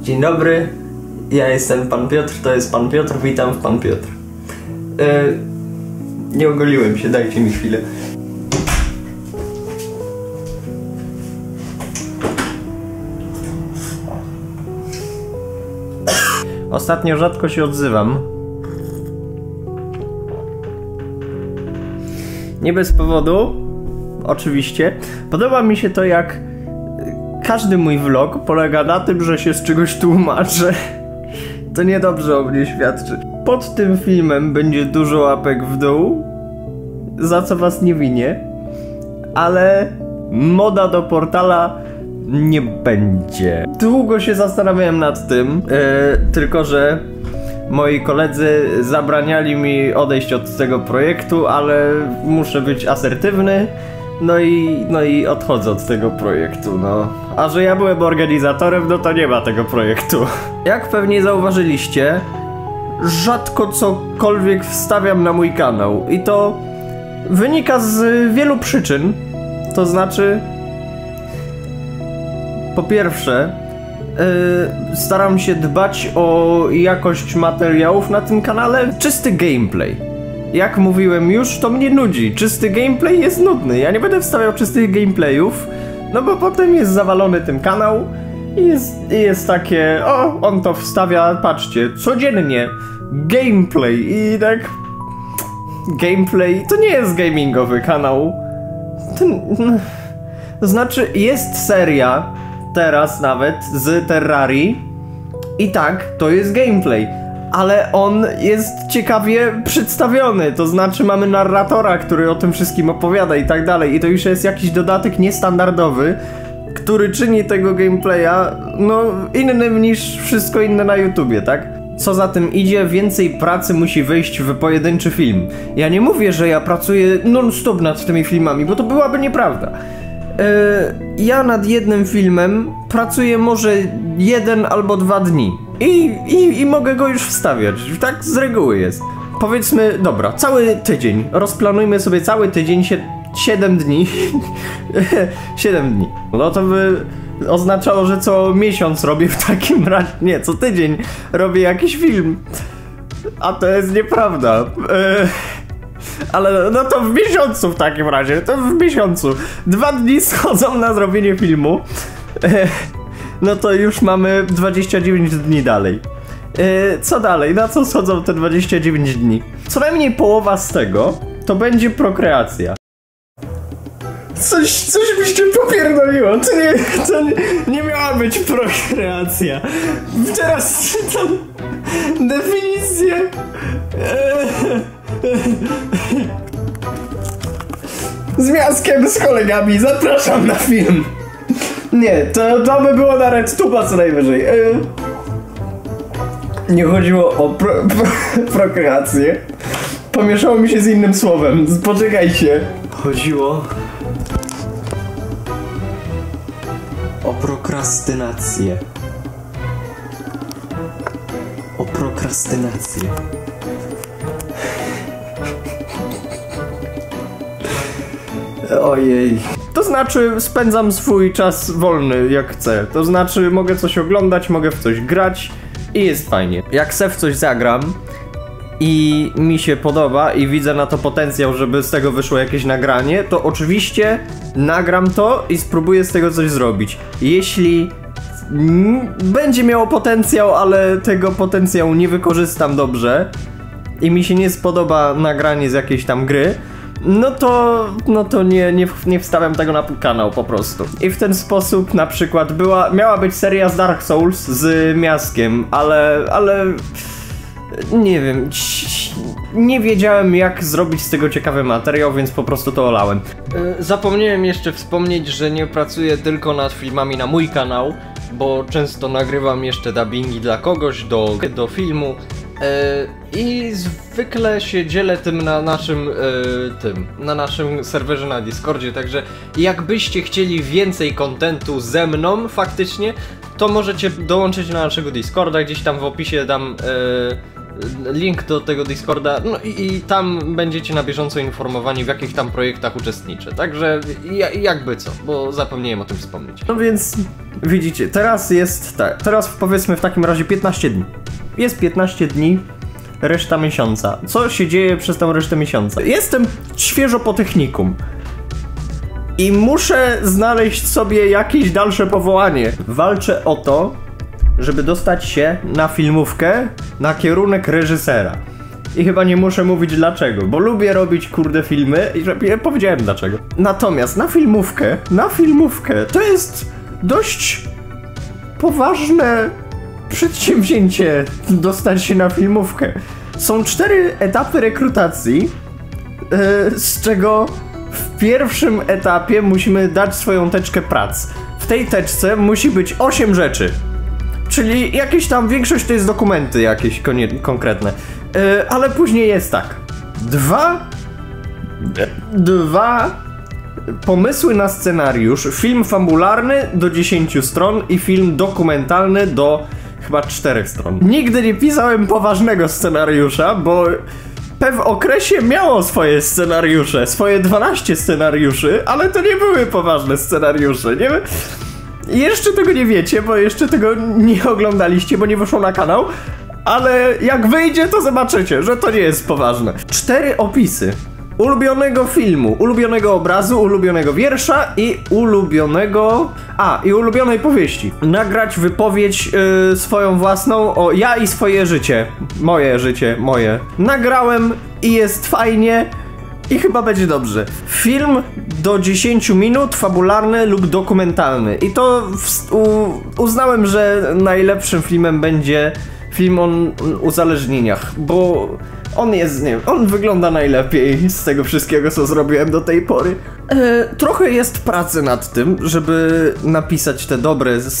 Dzień dobry, ja jestem Pan Piotr, to jest Pan Piotr, witam w Pan Piotr. Nie ogoliłem się, dajcie mi chwilę. Ostatnio rzadko się odzywam. Nie bez powodu, oczywiście. Podoba mi się to, jak każdy mój vlog polega na tym, że się z czegoś tłumaczę. To niedobrze o mnie świadczy. Pod tym filmem będzie dużo łapek w dół, za co was nie winię, ale moda do portala nie będzie. Długo się zastanawiałem nad tym, tylko że moi koledzy zabraniali mi odejść od tego projektu, ale muszę być asertywny, no i odchodzę od tego projektu, no. A że ja byłem organizatorem, no to nie ma tego projektu. Jak pewnie zauważyliście, rzadko cokolwiek wstawiam na mój kanał i to wynika z wielu przyczyn. To znaczy, po pierwsze, staram się dbać o jakość materiałów na tym kanale. Czysty gameplay. Jak mówiłem już, to mnie nudzi. Czysty gameplay jest nudny. Ja nie będę wstawiał czystych gameplayów, no bo potem jest zawalony tym kanał i jest takie, o, on to wstawia, patrzcie, codziennie gameplay i tak... Gameplay to nie jest gamingowy kanał. To znaczy, jest seria teraz nawet z Terrarii i tak, to jest gameplay, ale on jest ciekawie przedstawiony, to znaczy mamy narratora, który o tym wszystkim opowiada i tak dalej, i to już jest jakiś dodatek niestandardowy, który czyni tego gameplaya, no, innym niż wszystko inne na YouTubie, tak? Co za tym idzie, więcej pracy musi wyjść w pojedynczy film. Ja nie mówię, że ja pracuję non-stop nad tymi filmami, bo to byłaby nieprawda. Ja nad jednym filmem pracuję może 1 albo 2 dni i mogę go już wstawiać, tak z reguły jest. Powiedzmy, dobra, cały tydzień, rozplanujmy sobie cały tydzień, 7 dni 7 dni, no to by oznaczało, że co miesiąc robię w takim razie, nie, co tydzień robię jakiś film, a to jest nieprawda. Ale no to w miesiącu w takim razie, to w miesiącu 2 dni schodzą na zrobienie filmu. No to już mamy 29 dni dalej. Co dalej? Na co schodzą te 29 dni? Co najmniej połowa z tego to będzie prokreacja. Coś mi się popierdoliło. To nie miała być prokreacja. Teraz czytam definicję. Z miaskiem, z kolegami, zapraszam na film. Nie, to by było na RedTube'a co najwyżej. Nie chodziło o prokreację. Pomieszało mi się z innym słowem. Poczekajcie. Chodziło o prokrastynację. O prokrastynację. Ojej. To znaczy, spędzam swój czas wolny jak chcę. To znaczy, mogę coś oglądać, mogę w coś grać i jest fajnie. Jak se w coś zagram i mi się podoba i widzę na to potencjał, żeby z tego wyszło jakieś nagranie, to oczywiście nagram to i spróbuję z tego coś zrobić. Jeśli będzie miało potencjał, ale tego potencjału nie wykorzystam dobrze i mi się nie spodoba nagranie z jakiejś tam gry, no to nie wstawiam tego na kanał po prostu. I w ten sposób na przykład miała być seria z Dark Souls z miaskiem, ale nie wiem, nie wiedziałem jak zrobić z tego ciekawy materiał, więc po prostu to olałem. Zapomniałem jeszcze wspomnieć, że nie pracuję tylko nad filmami na mój kanał, bo często nagrywam jeszcze dubbingi dla kogoś do filmu. I zwykle się dzielę tym na naszym serwerze na Discordzie, także jakbyście chcieli więcej kontentu ze mną faktycznie, to możecie dołączyć na naszego Discorda, gdzieś tam w opisie dam link do tego Discorda, no i tam będziecie na bieżąco informowani, w jakich tam projektach uczestniczę, także jakby co, bo zapomniałem o tym wspomnieć. No więc widzicie, teraz jest tak, teraz powiedzmy w takim razie 15 dni. Jest 15 dni, reszta miesiąca. Co się dzieje przez tą resztę miesiąca? Jestem świeżo po technikum. I muszę znaleźć sobie jakieś dalsze powołanie. Walczę o to, żeby dostać się na filmówkę, na kierunek reżysera. I chyba nie muszę mówić dlaczego, bo lubię robić kurde filmy i ja powiedziałem dlaczego. Natomiast na filmówkę to jest dość poważne przedsięwzięcie dostać się na filmówkę. Są 4 etapy rekrutacji, z czego w pierwszym etapie musimy dać swoją teczkę prac. W tej teczce musi być 8 rzeczy. Czyli jakieś tam, większość to jest dokumenty jakieś konkretne. Ale później jest tak. Dwa pomysły na scenariusz. Film fabularny do 10 stron i film dokumentalny do chyba 4 stron. Nigdy nie pisałem poważnego scenariusza, bo w okresie miało swoje scenariusze, swoje 12 scenariuszy, ale to nie były poważne scenariusze, nie? Jeszcze tego nie wiecie, bo jeszcze tego nie oglądaliście, bo nie wyszło na kanał, ale jak wyjdzie, to zobaczycie, że to nie jest poważne. 4 opisy ulubionego filmu, ulubionego obrazu, ulubionego wiersza i ulubionej powieści. Nagrać wypowiedź swoją własną o ja i swoje życie. Moje życie, moje. Nagrałem i jest fajnie i chyba będzie dobrze. Film do 10 minut, fabularny lub dokumentalny. I to uznałem, że najlepszym filmem będzie film o uzależnieniach, bo on jest, nie wiem, on wygląda najlepiej z tego wszystkiego, co zrobiłem do tej pory. Trochę jest pracy nad tym, żeby napisać te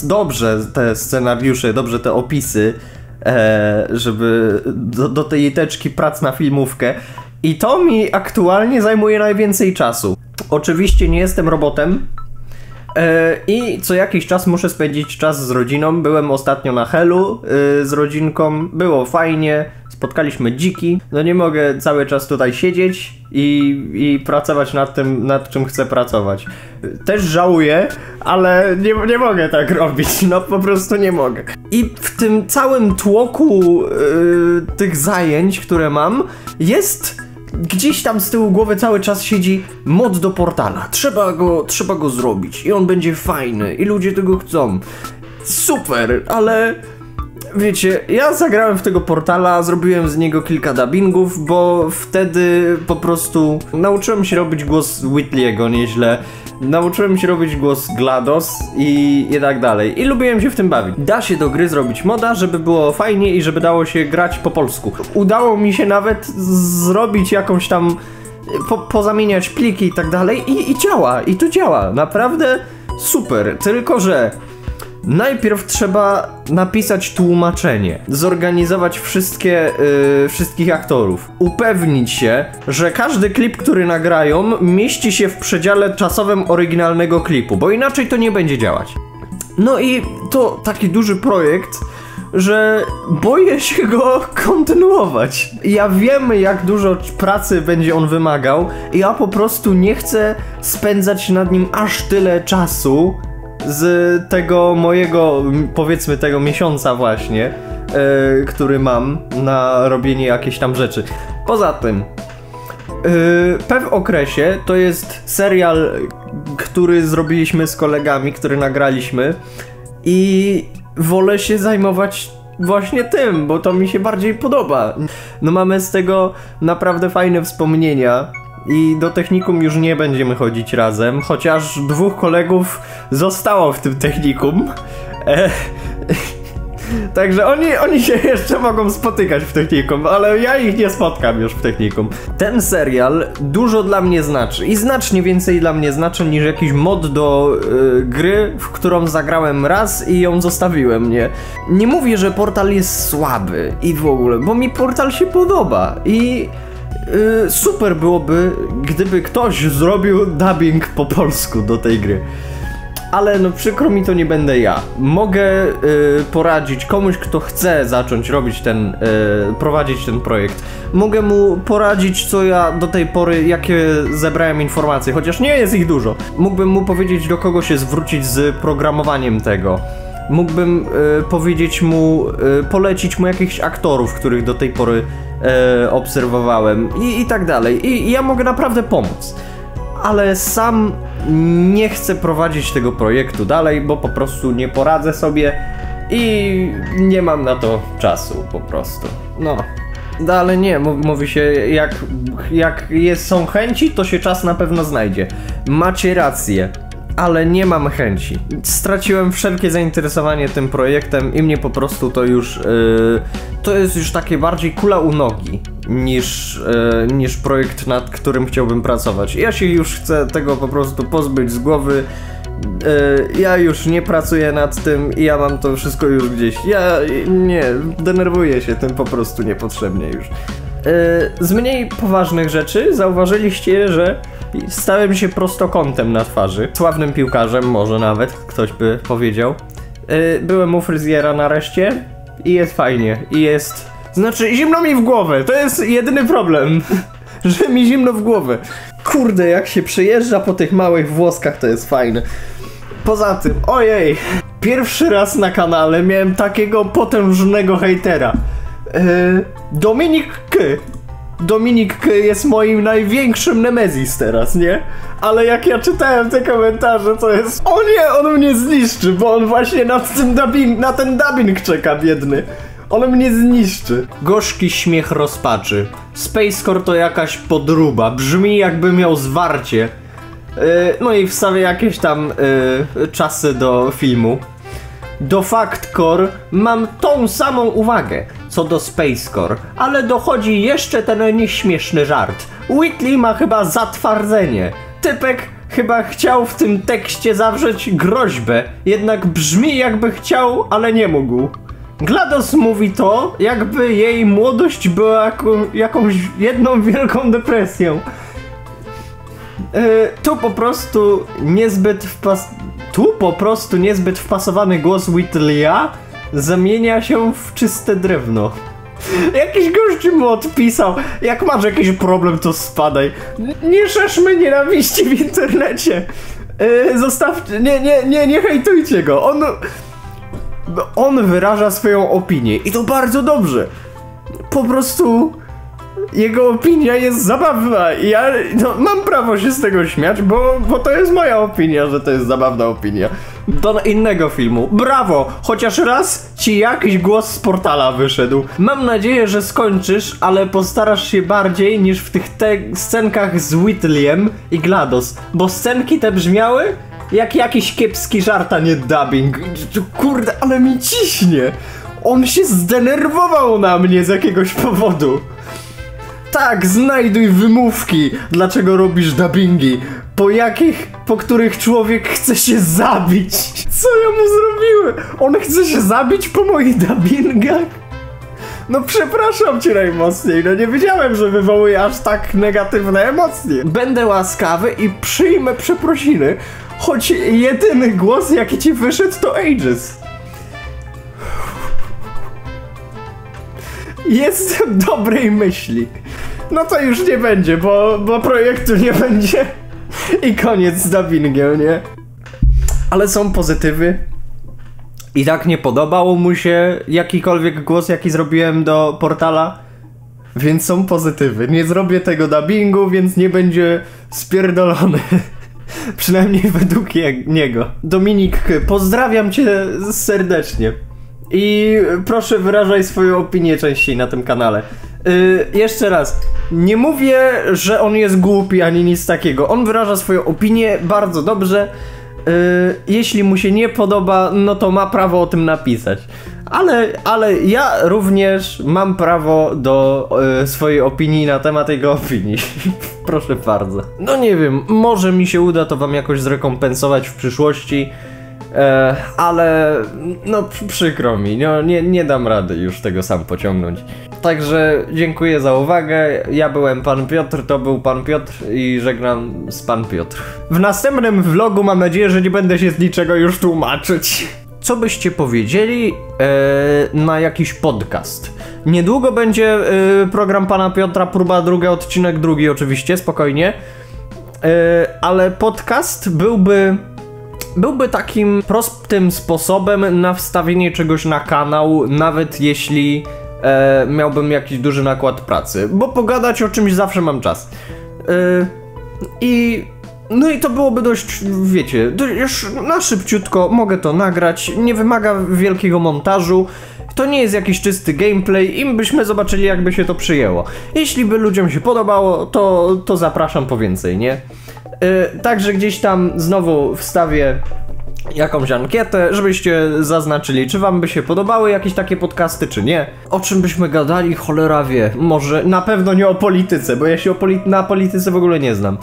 dobrze te scenariusze, dobrze te opisy, żeby do tej teczki prac na filmówkę. I to mi aktualnie zajmuje najwięcej czasu. Oczywiście nie jestem robotem. I co jakiś czas muszę spędzić czas z rodziną. Byłem ostatnio na Helu z rodzinką, było fajnie, spotkaliśmy dziki. No nie mogę cały czas tutaj siedzieć i pracować nad czym chcę pracować. Też żałuję, ale nie mogę tak robić, no po prostu nie mogę. I w tym całym tłoku tych zajęć, które mam, jest gdzieś tam z tyłu głowy cały czas siedzi mod do portala. Trzeba go zrobić i on będzie fajny i ludzie tego chcą. Super, ale wiecie, ja zagrałem w tego portala, zrobiłem z niego kilka dubbingów, bo wtedy po prostu nauczyłem się robić głos Whitley'ego nieźle. Nauczyłem się robić głos GLaDOS i tak dalej. I lubiłem się w tym bawić. Da się do gry zrobić moda, żeby było fajnie i żeby dało się grać po polsku. Udało mi się nawet zrobić jakąś tam... pozamieniać pliki i tak dalej i działa. I to działa. Naprawdę super. Tylko że... najpierw trzeba napisać tłumaczenie, zorganizować wszystkich aktorów, upewnić się, że każdy klip, który nagrają, mieści się w przedziale czasowym oryginalnego klipu, bo inaczej to nie będzie działać. No i to taki duży projekt, że boję się go kontynuować. Ja wiem, jak dużo pracy będzie on wymagał i ja po prostu nie chcę spędzać nad nim aż tyle czasu, z tego mojego, powiedzmy tego miesiąca właśnie, który mam na robienie jakichś tam rzeczy. Poza tym, w okresie to jest serial, który zrobiliśmy z kolegami, który nagraliśmy i wolę się zajmować właśnie tym, bo to mi się bardziej podoba. No mamy z tego naprawdę fajne wspomnienia. I do technikum już nie będziemy chodzić razem, chociaż 2 kolegów zostało w tym technikum. Także oni się jeszcze mogą spotykać w technikum, ale ja ich nie spotkam już w technikum. Ten serial dużo dla mnie znaczy i znacznie więcej dla mnie znaczy niż jakiś mod do gry, w którą zagrałem raz i ją zostawiłem, nie? Nie mówię, że portal jest słaby i w ogóle, bo mi portal się podoba i... super byłoby, gdyby ktoś zrobił dubbing po polsku do tej gry. ale no przykro mi, to nie będę ja. Mogę poradzić komuś, kto chce zacząć robić prowadzić ten projekt. Mogę mu poradzić, co ja do tej pory, jakie zebrałem informacje, chociaż nie jest ich dużo. Mógłbym mu powiedzieć, do kogo się zwrócić z programowaniem tego. Mógłbym powiedzieć mu, polecić mu jakichś aktorów, których do tej pory obserwowałem i tak dalej. I ja mogę naprawdę pomóc. Ale sam nie chcę prowadzić tego projektu dalej, bo po prostu nie poradzę sobie i nie mam na to czasu po prostu. No. Ale nie, mówi się, jak są chęci, to się czas na pewno znajdzie. Macie rację. Ale nie mam chęci. Straciłem wszelkie zainteresowanie tym projektem i mnie po prostu to już... to jest już takie bardziej kula u nogi niż projekt, nad którym chciałbym pracować. Ja się już chcę tego po prostu pozbyć z głowy. Ja już nie pracuję nad tym i ja mam to wszystko już gdzieś. Ja nie, denerwuję się tym po prostu niepotrzebnie już. Z mniej poważnych rzeczy zauważyliście, że stałem się prostokątem na twarzy. Sławnym piłkarzem, może nawet ktoś by powiedział. Byłem u fryzjera nareszcie i jest fajnie. I jest... Znaczy, zimno mi w głowę. To jest jedyny problem. Że mi zimno w głowę. Kurde, jak się przejeżdża po tych małych włoskach, to jest fajne. Poza tym, ojej, pierwszy raz na kanale miałem takiego potężnego hejtera. Dominik K. Dominik K jest moim największym nemezis teraz, nie? Ale jak ja czytałem te komentarze, to jest... O nie, on mnie zniszczy, bo on właśnie na ten dubbing czeka, biedny. On mnie zniszczy. Gorzki śmiech rozpaczy. Spacecore to jakaś podruba. Brzmi, jakby miał zwarcie. No i wstawię jakieś tam czasy do filmu. Do Factcore mam tą samą uwagę co do Spacecore, ale dochodzi jeszcze ten nieśmieszny żart. Whitley ma chyba zatwardzenie. Typek chyba chciał w tym tekście zawrzeć groźbę, jednak brzmi, jakby chciał, ale nie mógł. GLaDOS mówi to, jakby jej młodość była jakąś jedną wielką depresją. Tu po prostu niezbyt wpasowany głos Whitleya zamienia się w czyste drewno. Jakiś gościu mu odpisał: jak masz jakiś problem, to spadaj. Nie szerzmy nienawiści w internecie. Zostawcie, nie hejtujcie go. On wyraża swoją opinię i to bardzo dobrze. Po prostu jego opinia jest zabawna i ja mam prawo się z tego śmiać, bo to jest moja opinia, że to jest zabawna opinia. Do innego filmu. Brawo! Chociaż raz ci jakiś głos z portala wyszedł. Mam nadzieję, że skończysz, ale postarasz się bardziej niż w tych scenkach z Whitleyem i GLaDOS, bo scenki te brzmiały jak jakiś kiepski żart, a nie dubbing. Kurde, ale mi ciśnie. On się zdenerwował na mnie z jakiegoś powodu. Tak, znajduj wymówki, dlaczego robisz dubbingi, po których człowiek chce się zabić. Co ja mu zrobiłem? On chce się zabić po moich dubbingach? No przepraszam cię najmocniej, no nie wiedziałem, że wywołuje aż tak negatywne emocje. Będę łaskawy i przyjmę przeprosiny, choć jedyny głos, jaki ci wyszedł, to Aegis. Jestem dobrej myśli. No to już nie będzie, bo projektu nie będzie. I koniec z dubbingiem, nie? Ale są pozytywy. I tak nie podobało mu się jakikolwiek głos, jaki zrobiłem do portala. Więc są pozytywy. Nie zrobię tego dubbingu, więc nie będzie spierdolony. Przynajmniej według niego. Dominik, pozdrawiam cię serdecznie. I proszę wyrażaj swoją opinię częściej na tym kanale. Jeszcze raz, nie mówię, że on jest głupi ani nic takiego. On wyraża swoją opinię bardzo dobrze. Jeśli mu się nie podoba, no to ma prawo o tym napisać. Ale ja również mam prawo do swojej opinii na temat jego opinii. Proszę bardzo. No nie wiem, może mi się uda to wam jakoś zrekompensować w przyszłości. Ale no przykro mi, no, nie dam rady już tego sam pociągnąć. Także dziękuję za uwagę, ja byłem Pan Piotr, to był Pan Piotr i żegnam z Pan Piotr. W następnym vlogu mam nadzieję, że nie będę się z niczego już tłumaczyć. Co byście powiedzieli na jakiś podcast? Niedługo będzie program Pana Piotra, próba druga, odcinek drugi oczywiście, spokojnie. Ale podcast byłby takim prostym sposobem na wstawienie czegoś na kanał, nawet jeśli miałbym jakiś duży nakład pracy, bo pogadać o czymś zawsze mam czas. No i to byłoby dość, wiecie, już na szybciutko mogę to nagrać, nie wymaga wielkiego montażu, to nie jest jakiś czysty gameplay i byśmy zobaczyli, jakby się to przyjęło. Jeśli by ludziom się podobało, to zapraszam po więcej, nie? Także gdzieś tam znowu wstawię jakąś ankietę, żebyście zaznaczyli, czy wam by się podobały jakieś takie podcasty, czy nie. O czym byśmy gadali, cholera wie. Może na pewno nie o polityce, bo ja się na polityce w ogóle nie znam.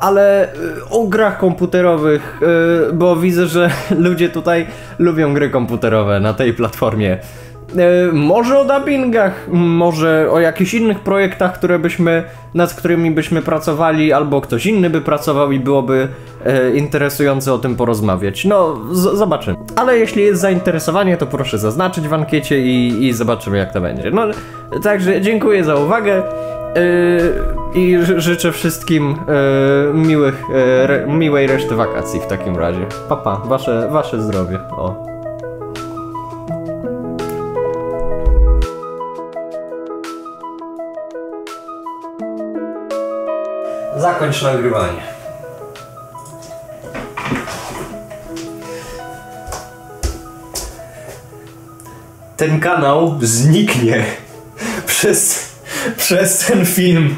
Ale o grach komputerowych, bo widzę, że ludzie tutaj lubią gry komputerowe na tej platformie. Może o dubbingach, może o jakichś innych projektach, nad którymi byśmy pracowali, albo ktoś inny by pracował i byłoby interesujące o tym porozmawiać. No, zobaczymy. Ale jeśli jest zainteresowanie, to proszę zaznaczyć w ankiecie i zobaczymy, jak to będzie. No, także dziękuję za uwagę i życzę wszystkim miłej reszty wakacji w takim razie. Pa, wasze zdrowie. O. Zakończ nagrywanie. Ten kanał zniknie przez ten film.